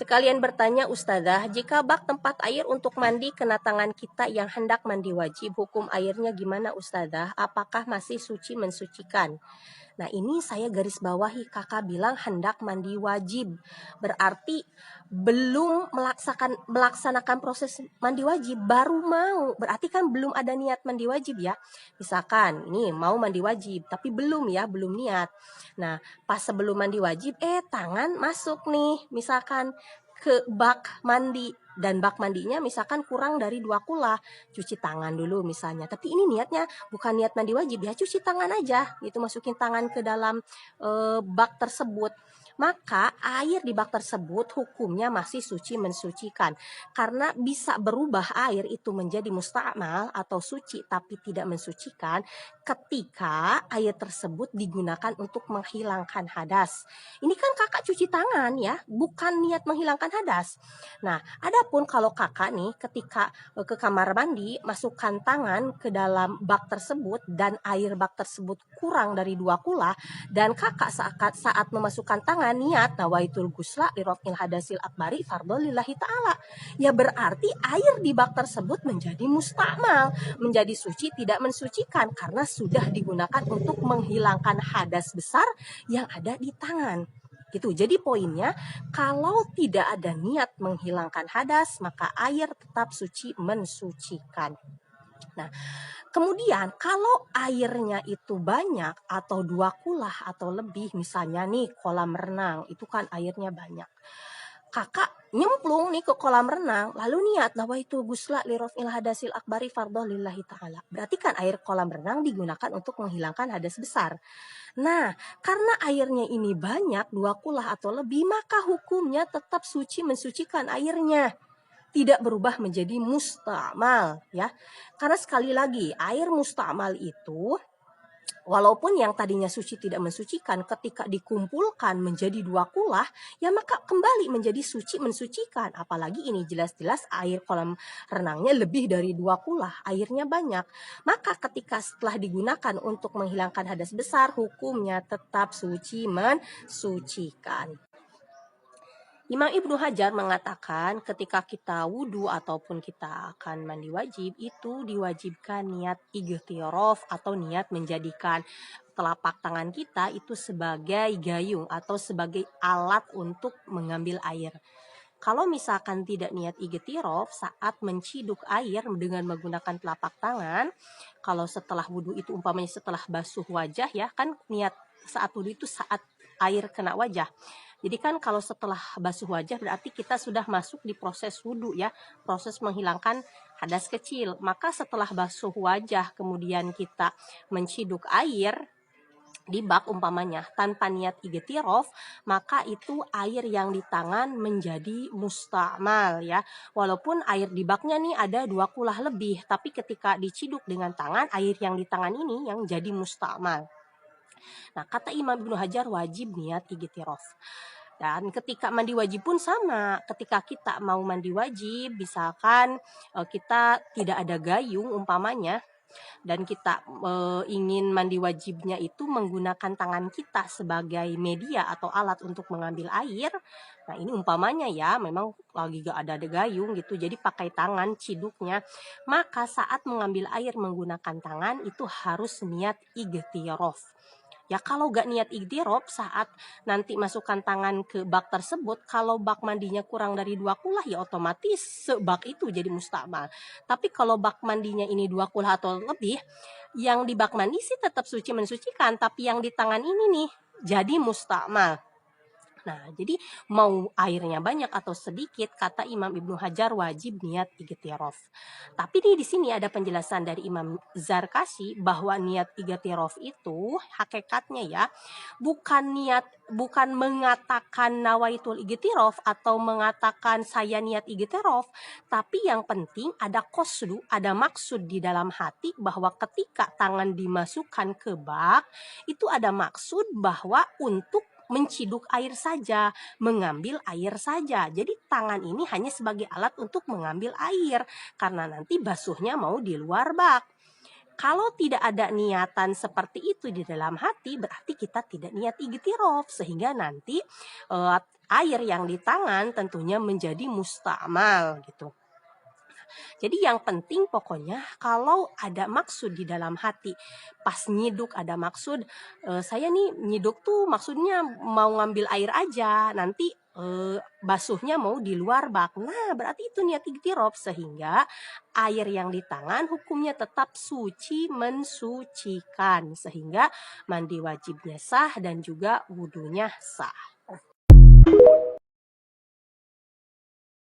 Sekalian bertanya Ustazah, jika bak tempat air untuk mandi kena tangan kita yang hendak mandi wajib, hukum airnya gimana Ustazah? Apakah masih suci mensucikan? Nah ini saya garis bawahi, kakak bilang hendak mandi wajib. Berarti belum melaksanakan proses mandi wajib, baru mau. Berarti kan belum ada niat mandi wajib ya. Misalkan ini mau mandi wajib, tapi belum ya, belum niat. Nah pas sebelum mandi wajib, tangan masuk nih, misalkan ke bak mandi, dan bak mandinya misalkan kurang dari 2 kula, cuci tangan dulu misalnya. Tapi ini niatnya bukan niat mandi wajib ya, cuci tangan aja gitu, masukin tangan ke dalam bak tersebut. Maka air di bak tersebut hukumnya masih suci mensucikan, karena bisa berubah air itu menjadi musta'mal atau suci tapi tidak mensucikan ketika air tersebut digunakan untuk menghilangkan hadas. Ini kan kakak cuci tangan ya, bukan niat menghilangkan hadas. Nah, adapun kalau kakak nih ketika ke kamar mandi, masukkan tangan ke dalam bak tersebut dan air bak tersebut kurang dari 2 kula, dan kakak saat memasukkan tangan niat nawaitul gusla lirafil hadasil akbari fardhu lillahi ta'ala. Ya berarti air di bak tersebut menjadi mustakmal, menjadi suci tidak mensucikan karena sudah digunakan untuk menghilangkan hadas besar yang ada di tangan. Gitu. Jadi poinnya, kalau tidak ada niat menghilangkan hadas, maka air tetap suci mensucikan. Nah, kemudian kalau airnya itu banyak atau 2 kulah atau lebih, misalnya nih kolam renang, itu kan airnya banyak. Kakak nyemplung nih ke kolam renang, lalu niat nawaitu gusla lirafil hadasil akbari fardhu lillahi ta'ala. Berarti kan air kolam renang digunakan untuk menghilangkan hadas besar. Nah, karena airnya ini banyak, 2 kulah atau lebih, maka hukumnya tetap suci mensucikan airnya. Tidak berubah menjadi musta'mal ya. Karena sekali lagi, air musta'mal itu walaupun yang tadinya suci tidak mensucikan, ketika dikumpulkan menjadi 2 kulah, ya maka kembali menjadi suci mensucikan. Apalagi ini jelas-jelas air kolam renangnya lebih dari 2 kulah, airnya banyak. Maka ketika setelah digunakan untuk menghilangkan hadas besar, hukumnya tetap suci mensucikan. Imam Ibnu Hajar mengatakan ketika kita wudhu ataupun kita akan mandi wajib, itu diwajibkan niat ightirof atau niat menjadikan telapak tangan kita itu sebagai gayung atau sebagai alat untuk mengambil air. Kalau misalkan tidak niat ightirof saat menciduk air dengan menggunakan telapak tangan, kalau setelah wudhu itu umpamanya setelah basuh wajah ya, kan niat saat wudhu itu saat air kena wajah. Jadi kan kalau setelah basuh wajah berarti kita sudah masuk di proses wudhu ya, proses menghilangkan hadas kecil. Maka setelah basuh wajah kemudian kita menciduk air di bak umpamanya tanpa niat ightirof, maka itu air yang di tangan menjadi mustakmal ya. Walaupun air di baknya nih ada 2 kulah lebih, tapi ketika diciduk dengan tangan, air yang di tangan ini yang jadi mustakmal. Nah, kata Imam Ibnu Hajar wajib niat ightirof. Dan ketika mandi wajib pun sama, ketika kita mau mandi wajib, misalkan kita tidak ada gayung umpamanya, dan kita ingin mandi wajibnya itu menggunakan tangan kita sebagai media atau alat untuk mengambil air. Nah ini umpamanya ya, memang lagi gak ada gayung gitu, jadi pakai tangan ciduknya. Maka saat mengambil air menggunakan tangan itu harus niat ightirof. Ya kalau gak niat ightirof saat nanti masukkan tangan ke bak tersebut, kalau bak mandinya kurang dari 2 kulah ya otomatis sebak itu jadi mustakmal. Tapi kalau bak mandinya ini 2 kulah atau lebih, yang di bak mandi sih tetap suci mensucikan, tapi yang di tangan ini nih jadi mustakmal. Nah, jadi mau airnya banyak atau sedikit, kata Imam Ibnu Hajar wajib niat ightirof. Tapi di sini ada penjelasan dari Imam Zarkashi bahwa niat ightirof itu hakikatnya ya bukan mengatakan nawaitul ightirof atau mengatakan saya niat ightirof, tapi yang penting ada qasdu, ada maksud di dalam hati bahwa ketika tangan dimasukkan ke bak itu ada maksud bahwa untuk menciduk air saja, mengambil air saja. Jadi tangan ini hanya sebagai alat untuk mengambil air karena nanti basuhnya mau di luar bak. Kalau tidak ada niatan seperti itu di dalam hati, berarti kita tidak niat ightirof, sehingga nanti air yang di tangan tentunya menjadi mustamal gitu. Jadi yang penting pokoknya kalau ada maksud di dalam hati, pas nyiduk ada maksud, saya nih nyiduk tuh maksudnya mau ngambil air aja, nanti basuhnya mau di luar bak. Nah, berarti itu niat iktiraf, sehingga air yang di tangan hukumnya tetap suci mensucikan, sehingga mandi wajibnya sah dan juga wudunya sah.